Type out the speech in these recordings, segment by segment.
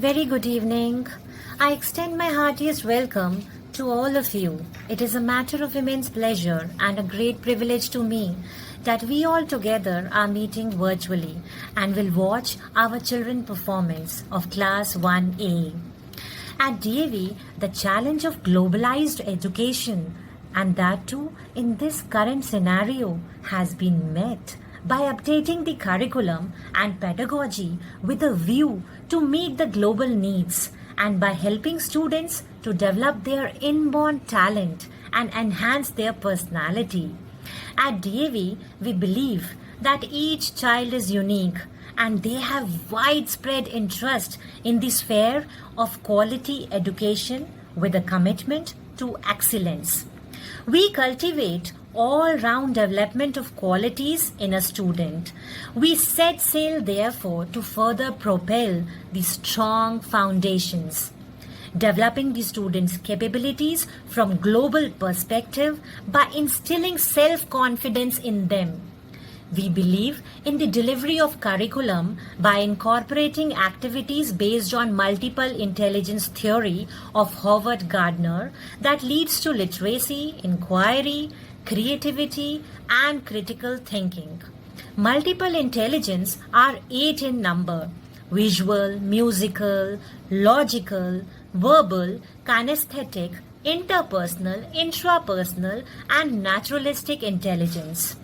Very good evening. I extend my heartiest welcome to all of you. It is a matter of immense pleasure and a great privilege to me that we all together are meeting virtually and will watch our children performance of Class 1A. At DAV, the challenge of globalized education, and that too in this current scenario, has been met by updating the curriculum and pedagogy with a view to meet the global needs and by helping students to develop their inborn talent and enhance their personality. At DAV, we believe that each child is unique and they have widespread interest in the sphere of quality education with a commitment to excellence. We cultivate all-round development of qualities in a student. We set sail therefore to further propel the strong foundations, developing the students' capabilities from global perspective by instilling self-confidence in them. We believe in the delivery of curriculum by incorporating activities based on multiple intelligence theory of Howard Gardner that leads to literacy, inquiry, creativity, and critical thinking. Multiple intelligence are 8 in number: visual, musical, logical, verbal, kinesthetic, interpersonal, intrapersonal, and naturalistic intelligence.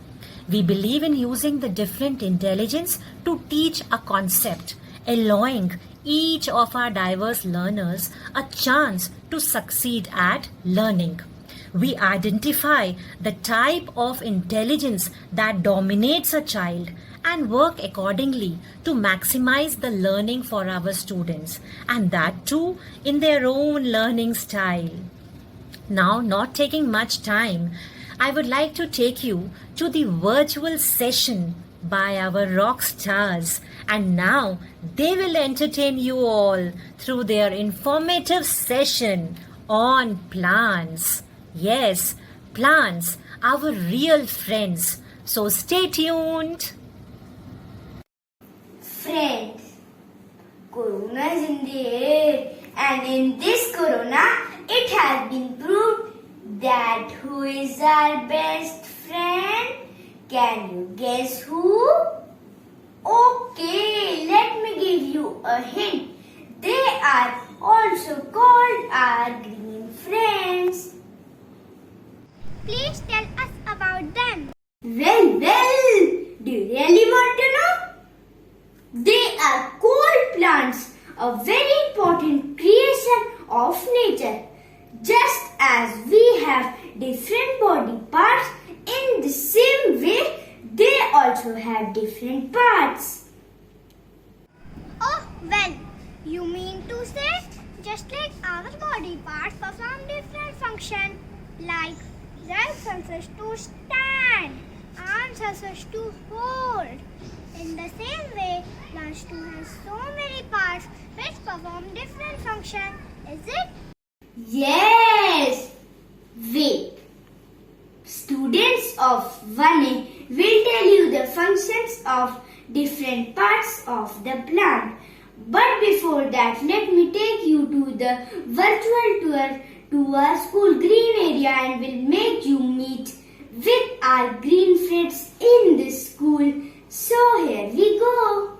We believe in using the different intelligence to teach a concept, allowing each of our diverse learners a chance to succeed at learning. We identify the type of intelligence that dominates a child and work accordingly to maximize the learning for our students, and that too in their own learning style. Now, not taking much time, I would like to take you to the virtual session by our rock stars, and now they will entertain you all through their informative session on plants. Yes, plants, our real friends. So stay tuned. Friends, Corona is in the air, and in this Corona, it has been proved that who is our best friend? Can you guess who? Okay, let me give you a hint. They are also called our green friends. Please tell us about them. Well, do you really want to know? They are cold plants, a very important creation of nature. Just as we have different body parts, in the same way, they also have different parts. Oh, well, you mean to say, just like our body parts perform different functions, like legs helps us to stand, arms helps us to hold. In the same way, lunch too has so many parts which perform different functions, is it? Yes! Wait. Students of 1A will tell you the functions of different parts of the plant. But before that, let me take you to the virtual tour to our school green area and will make you meet with our green friends in this school. So here we go.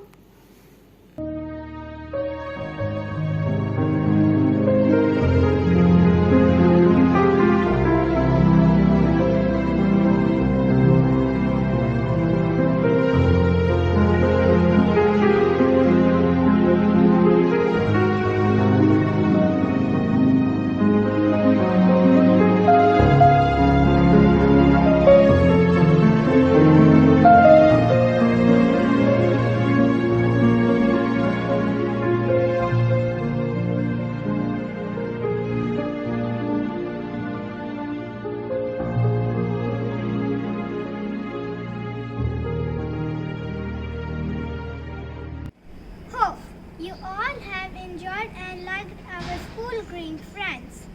Hope you all have enjoyed and liked our school green friends.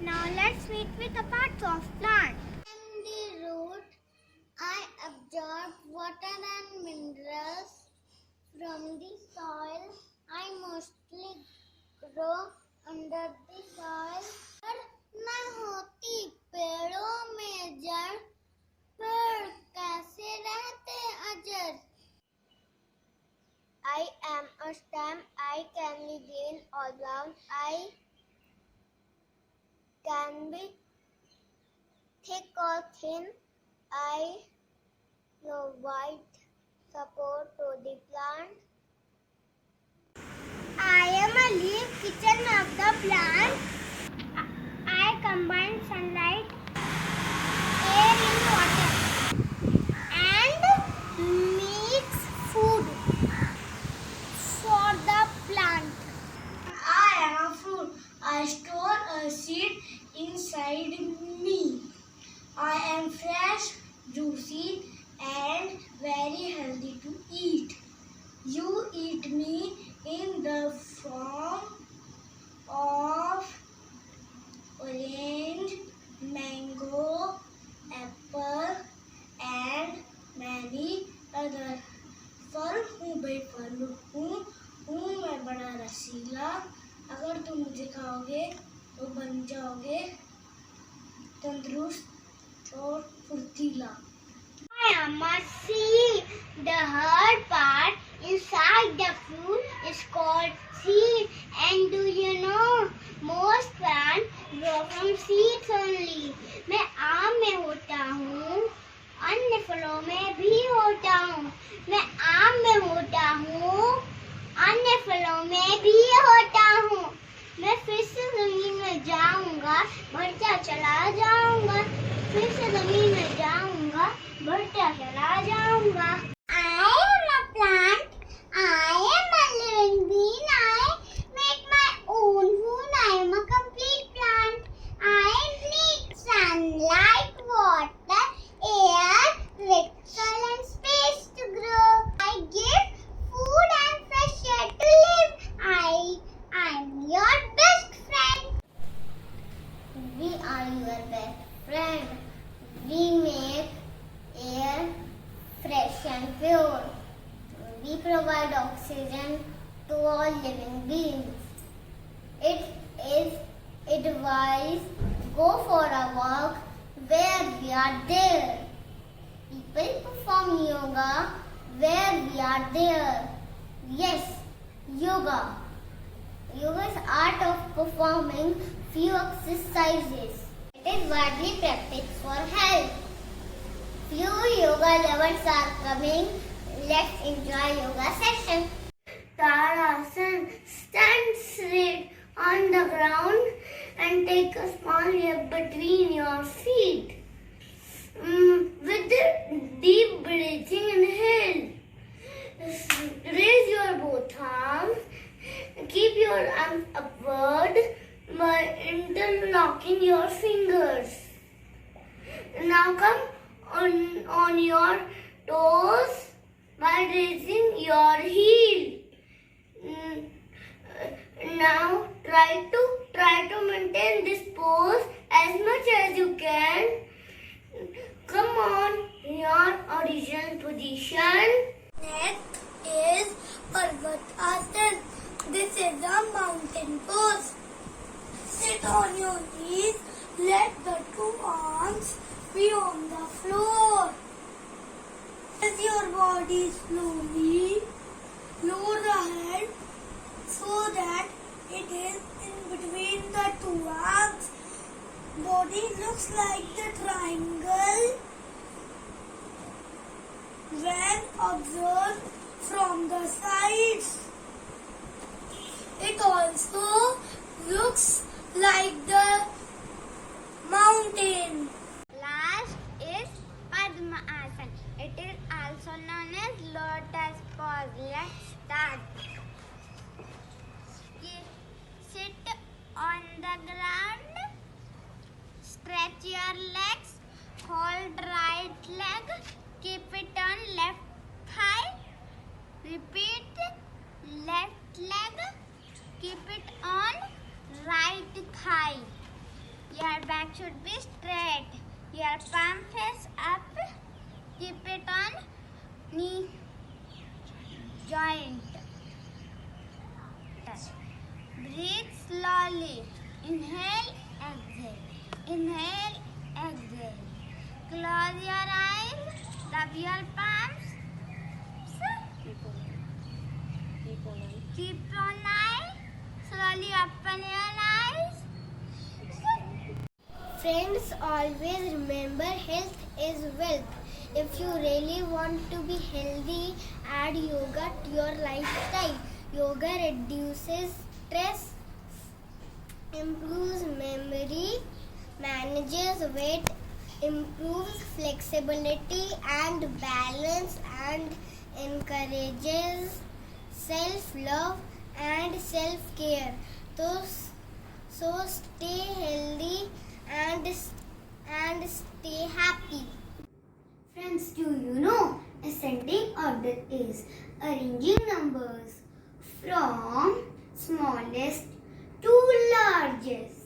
Now let's meet with the parts of plant. In the root, I absorb water and minerals from the soil I mostly grow under the soil. पर न होती पेड़ों में जड़, पेड़ कैसे रहते अजर? I am a stem. I can be green or brown. I can be thick or thin. I provide support to the plant. I am a leaf kitchen of the plant. I combine sunlight, air and water and mix food for the plant. I am a fruit. I store a seed inside me. I am fresh, juicy, and very healthy to eat. You eat me in the form of orange, mango, apple, and many other. फल हूँ भाई फल हूँ मैं बड़ा रसीला. अगर तुम मुझे खाओगे तो बन जाओगे तंदुरुस्त और फुर्तीला. I am a seed. The hard part inside the fruit is called seed. And do you know, most plants grow from seeds only. मैं आम में होता हूँ, अन्य फलों में भी होता हूँ. मैं आम में होता हूँ, अन्य फलों में भी होता हूँ. मैं फिर से जमीन में जाऊंगा, बढ़ता चला जाऊंगा. फिर से जमीन में जाऊंगा, बढ़ता चला जाऊंगा. I am a plant. I am a living being. I make my own food. I am a complete plant. I need sunlight, water, air, rich soil and space to grow. I give food and fresh air to live. I'm your best friend. We are your best friend. We make air fresh and pure. We provide oxygen to all living beings. It is advised go for a walk where we are there. People perform yoga where we are there. Yes, yoga. Yoga is art of performing few exercises. It is widely practiced for health. Few yoga lovers are coming. Let's enjoy yoga session. Tadasana. Stand straight on the ground and take a small step between your feet. With the deep breathing, inhale. Raise your both arms. Keep your arms upward by interlocking your fingers. Now come on your toes by raising your heel. Now try to maintain this pose as much as you can. Come on your original position. Next is Parvatasana. This is a mountain pose. Sit on your knees. Let the two arms be on the floor. Raise your body slowly. Lower the head so that it is in between the two arms. Body looks like the triangle when observed from the sides. It also looks like the mountain. Last is Padmasana. It is also known as lotus pose. Let's start. Sit on the ground. Stretch your legs. Hold right leg. Keep it on left thigh. Repeat. Left leg. Keep it on right thigh. Your back should be straight. Your palm face up. Keep it on knee joint. Rub your palms. Keep on eye. Slowly open your eyes. Friends, always remember health is wealth. If you really want to be healthy, add yoga to your lifestyle. Yoga reduces stress, improves memory, manages weight, improves flexibility and balance, and encourages self-love and self-care. So stay healthy and stay happy. Friends, do you know ascending order is arranging numbers from smallest to largest,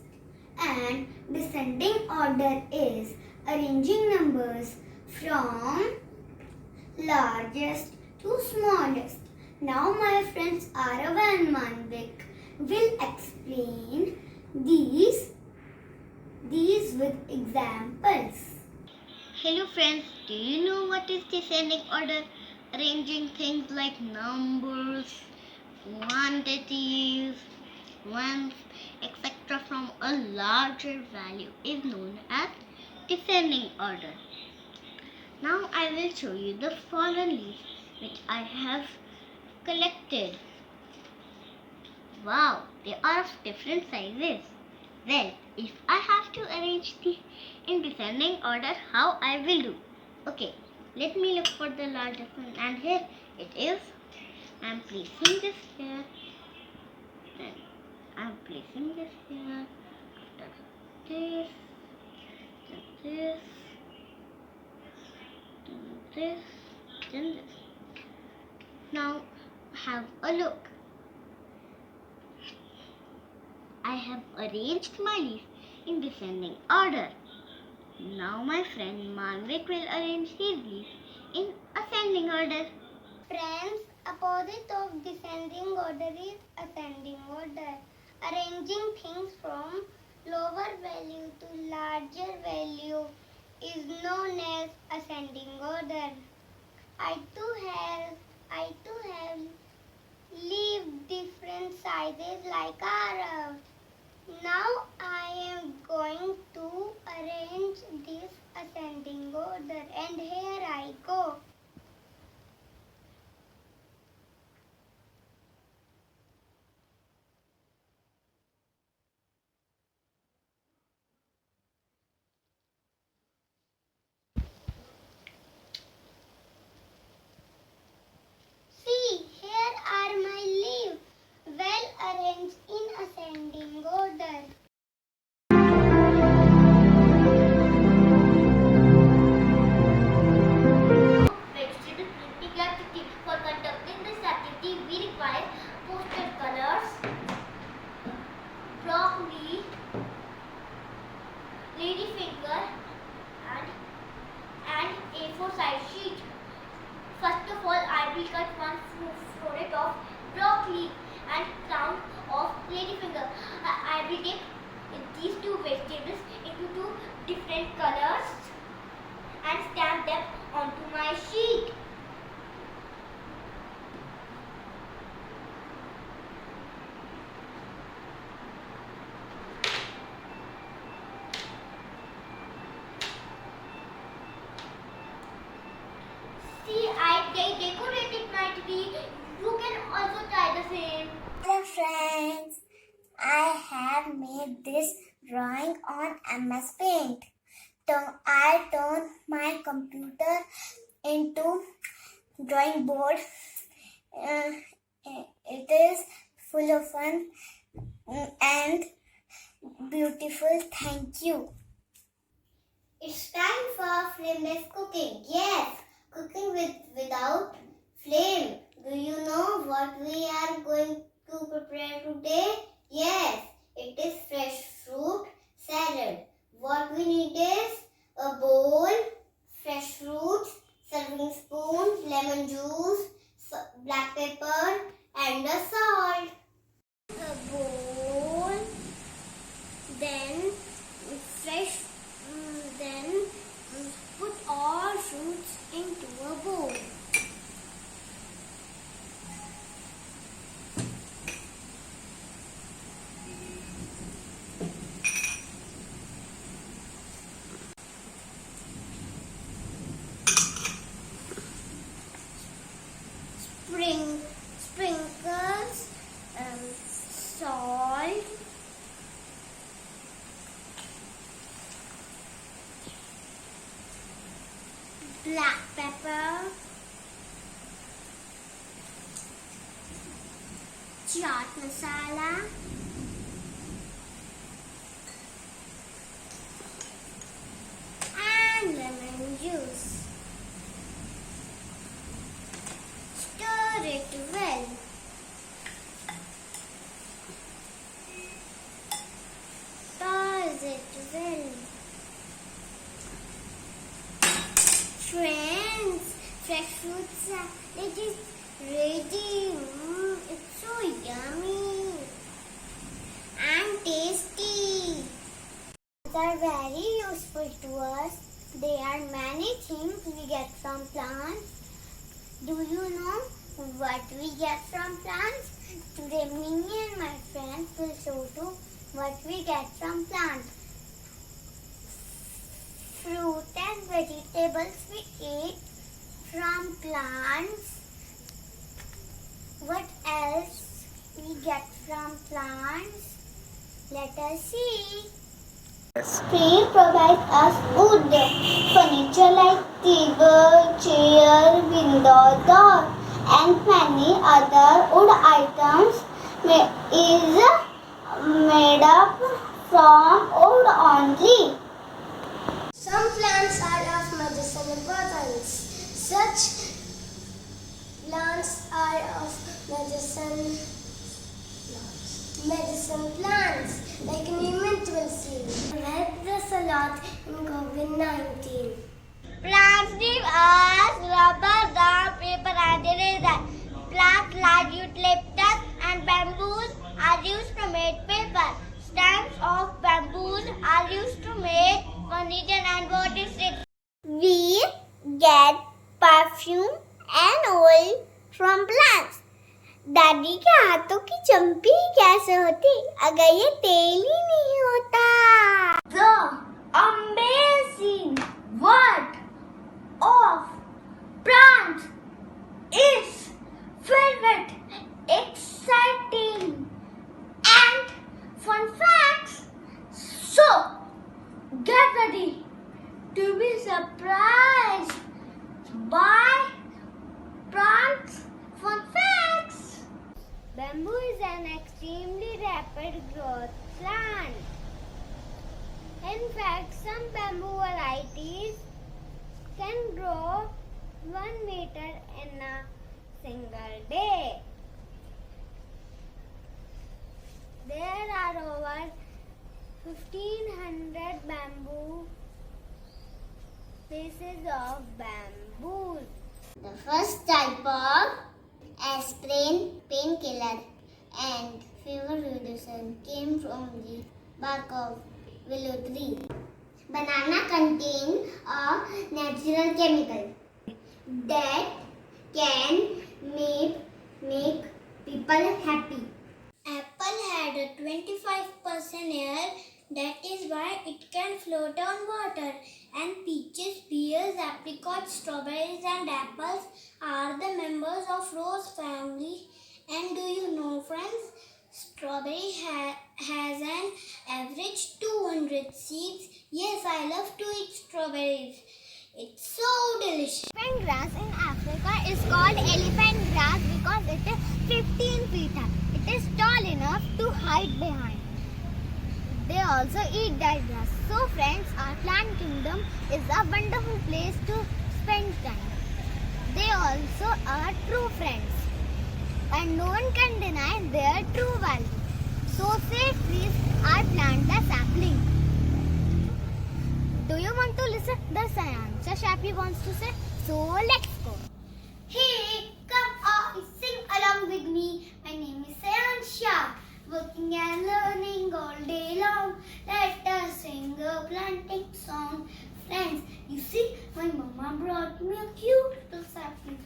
and descending order is arranging numbers from largest to smallest. Now my friends Arava and Manvik will explain these with examples. Hello friends, do you know what is descending order? Arranging things like numbers, quantities, ones, etc. from a larger value is known as descending order. Now I will show you the fallen leaves which I have collected. Wow, they are of different sizes. Well, if I have to arrange in descending order, how I will do? Okay, let me look for the largest one, and here it is. I am placing this here, and I am placing this here. After this, then this, then this, then this. Now have a look. I have arranged my leaf in descending order. Now my friend Manvik will arrange his leaf in ascending order. Friends, opposite of descending order is ascending order. Arranging things from lower value to larger value is known as ascending order. I too have leaf different sizes like Arav. Now I am going to arrange this ascending order, and here I go. See, here are my leaves, well arranged in ascending order. Registered printing activity. For conducting this activity, we require poster colors, broccoli, ladyfinger, and A4 size sheet. First of all, I will cut one floret of broccoli and crown of ladyfinger. I will take these two vegetables into two different colors and stamp them onto my sheet. See, I decorated my tree. You can also try the same. Hello friends, I have made this drawing on MS Paint. I turned my computer into drawing board. It is full of fun and beautiful. Thank you. It's time for flameless cooking. Yes, cooking without flame. Do you know what we are going to prepare today? Yes, it is fresh fruit salad. What we need is a bowl, fresh fruits, serving spoon, lemon juice, black pepper, and a salt. A bowl, then fresh, then put all fruits into black pepper, chaat masala, and lemon juice. Stir it well. Toss it well. Friends, fresh fruit salad is ready. It's so yummy and tasty. They are very useful to us. There are many things we get from plants. Do you know what we get from plants? Today, me and my friends will show you what we get from plants. Fruit and vegetables we eat from plants. What else we get from plants? Let us see. Tree provides us wood, furniture like table, chair, window, door, and many other wood items is made up from wood only. Some plants are of medicinal importance. Such plants are of medicine plants like neem and tulsi. Help us a lot in COVID-19. Plants give us rubber, gum, paper and eraser. Plants like eucalyptus and bamboos are used to make paper. Stems of bamboos are used to make furniture and body sticks. We get perfume and oil from plants. दादी के हाथों की चंपी कैसे होती अगर ये तेल ही नहीं होता? The amazing world of plants is filled with exciting and fun facts. So get ready to be surprised by plants fun facts. Bamboo is an extremely rapid growth plant. In fact, some bamboo varieties can grow 1 meter in a single day. There are over 1,500 bamboo species of bamboos. The first type of aspirin, painkiller and fever reducer came from the bark of willow tree. Banana contain a natural chemical that can make people happy. Apple had a 25% air, that is why it can float on water. And peaches, pears, apricots, strawberries and apples are the members of rose family. And do you know, friends, strawberry has an average 200 seeds. Yes, I love to eat strawberries. It's so delicious. Elephant grass in Africa is called elephant grass because it is 15 feet high. It is tall enough to hide behind. They also eat that grass. So friends, our plant kingdom is a wonderful place to spend time. They also are true friends. And no one can deny their true value. So save trees or plant the sapling. Do you want to listen? The Sayansa Shappy wants to say. So let's go. Hey, come sing along with me. My name is Sayansha. Working and learning all day long. Let us sing a planting song. Friends, you see, my mama brought me a cute little sapling.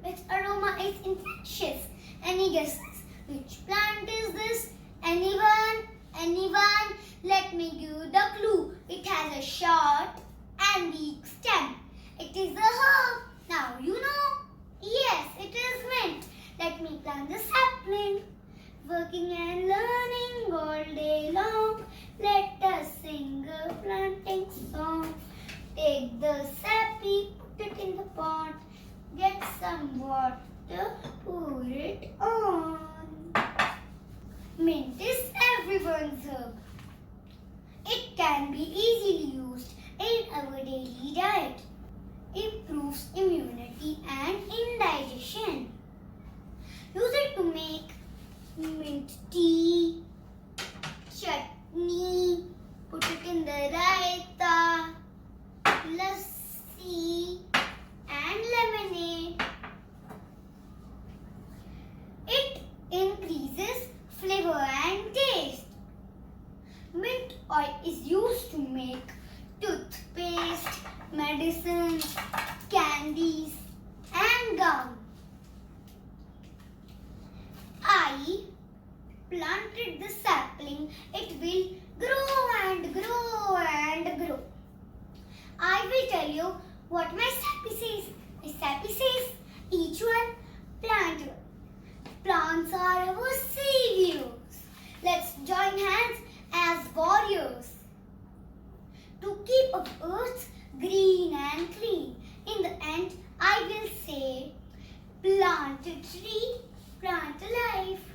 Its aroma is infectious. Any guesses? Which plant is this? Anyone? Anyone? Let me give you the clue. It has a short and weak stem. It is a herb. Now you know. Yes, it is mint. Let me plant the sapling. Working and learning all day long. Let us sing a planting song. Take the sappy, put it in the pot, get some water, pour it on. Mint is everyone's herb. It can be easily used in our daily diet. Improves immunity and indigestion. Use it to make mint tea, chutney, put it in the raita, lassi and lemonade. It increases flavor and taste. Mint oil is used to make toothpaste, medicines, candies and gum. I planted the sapling. It will grow and grow and grow. I will tell you what my sappy says. My sappy says, each one plant one. Plants are our saviors. Let's join hands as warriors to keep our earth green and clean. In the end, I will say, plant a tree, plant a life.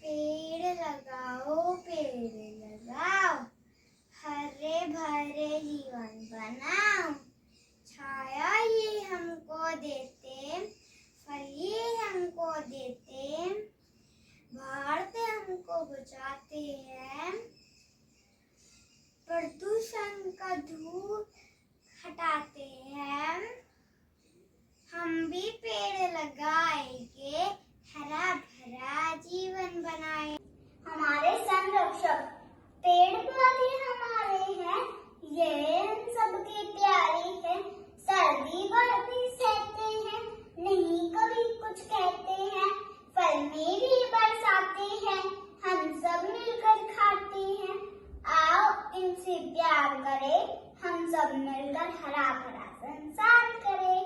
पेड़ लगाओ, हरे भरे जीवन बनाओ। छाया ये हमको देते, फल ये हमको देते, बाढ़ से हमको बचाते हैं, प्रदूषण का धूल हटाते हैं। हम भी पेड़ लगाएंगे, हरा भरा जीवन बनाए। हमारे संरक्षक पेड़ पौधे हमारे हैं, ये हम सबके प्यारे हैं। सर्दी गर्मी सहते हैं, नहीं कभी कुछ कहते हैं। फल में भी बरसाते हैं, हम सब मिलकर खाते हैं। आओ इनसे प्यार करें, हम सब मिलकर हरा भरा संसार करें।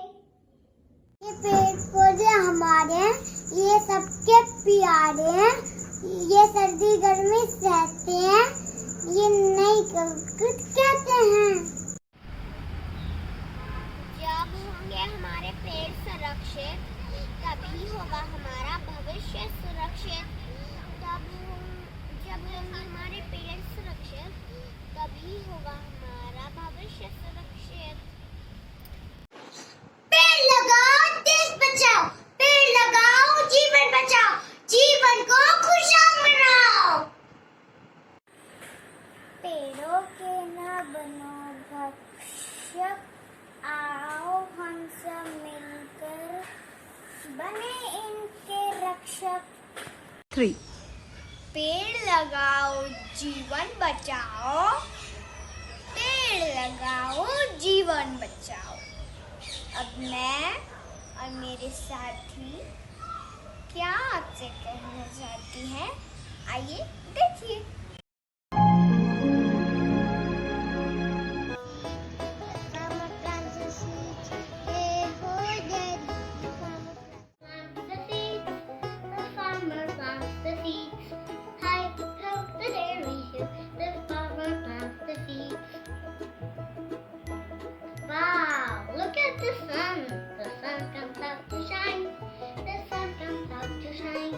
ये पेड़ पौधे हमारे हैं, ये सबके प्यारे हैं। ये सर्दी गर्मी सहते हैं, ये नहीं कुछ कहते हैं। जब होंगे हमारे पेड़ सुरक्षित, तभी होगा हमारा भविष्य सुरक्षित। जब होंगे हमारे पेड़ सुरक्षित, तभी होगा हमारा भविष्य सुरक्षित। पेड़ लगाओ, देश बचाओ। पेड़ लगाओ, जीवन बचाओ। जीवन को खुशहाल बनाओ। पेड़ों के न बनो भक्षक, आओ हम सब मिलकर बने इनके रक्षक। 3. पेड़ लगाओ, जीवन बचाओ। पेड़ लगाओ, जीवन बचाओ। अब मैं और मेरे साथी क्या आपसे कहना चाहती हैं, आइए देखिए। Wow, look at the sun. The sun comes out to shine. The sun comes out to shine.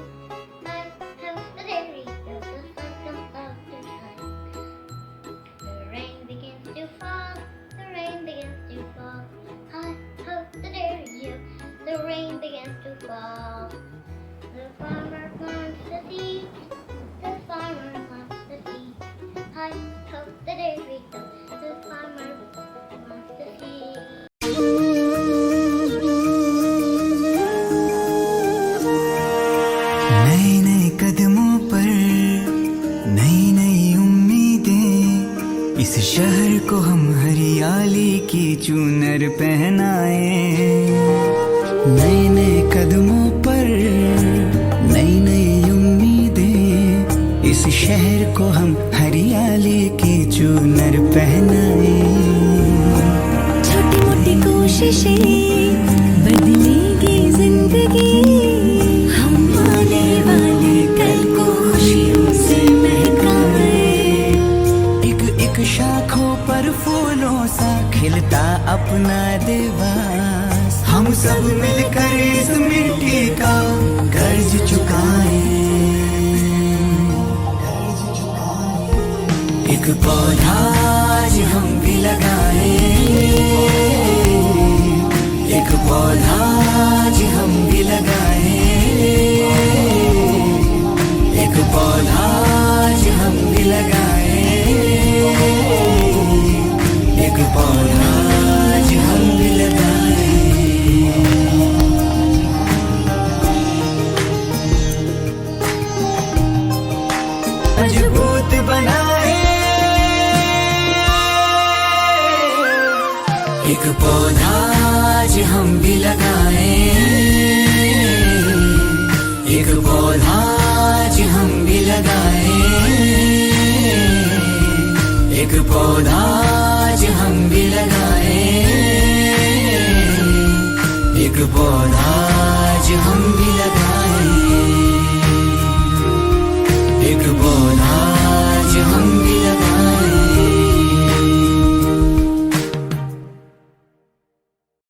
I hope the dairy does. The sun comes out to shine. The rain begins to fall. The rain begins to fall. I hope the dairy does. The rain begins to fall. The farmer plants the seed. The farmer plants the seed. I hope the dairy does. The farmer plants the seed. नए नए कदमों पर नई नई उम्मीदें, इस शहर को हम हरियाली की चूनर पहनाए। नए नए कदमों पर नई नई उम्मीदें, इस शहर को हम हरियाली की चूनर पहनाए। छोटी मोटी कोशिशें बदलेगी जिंदगी, हम आने वाले कल को खुशियों से महकाए। खिलता अपना देवास। हम सब मिलकर इस मिट्टी का कर्ज चुकाएं। एक पौधा आज हम भी लगाएं। एक पौधा आज हम भी लगाएं। एक पौधा आज हम भी लगाएं। एक पौधा आज हम भी लगाएं। मजबूत बनाए। एक पौधा आज हम भी लगाएं। एक पौधा आज हम भी लगाएं। एक पौधा आज हम भी लगाएं। एक पौधा आज हम भी लगाएं। एक पौधा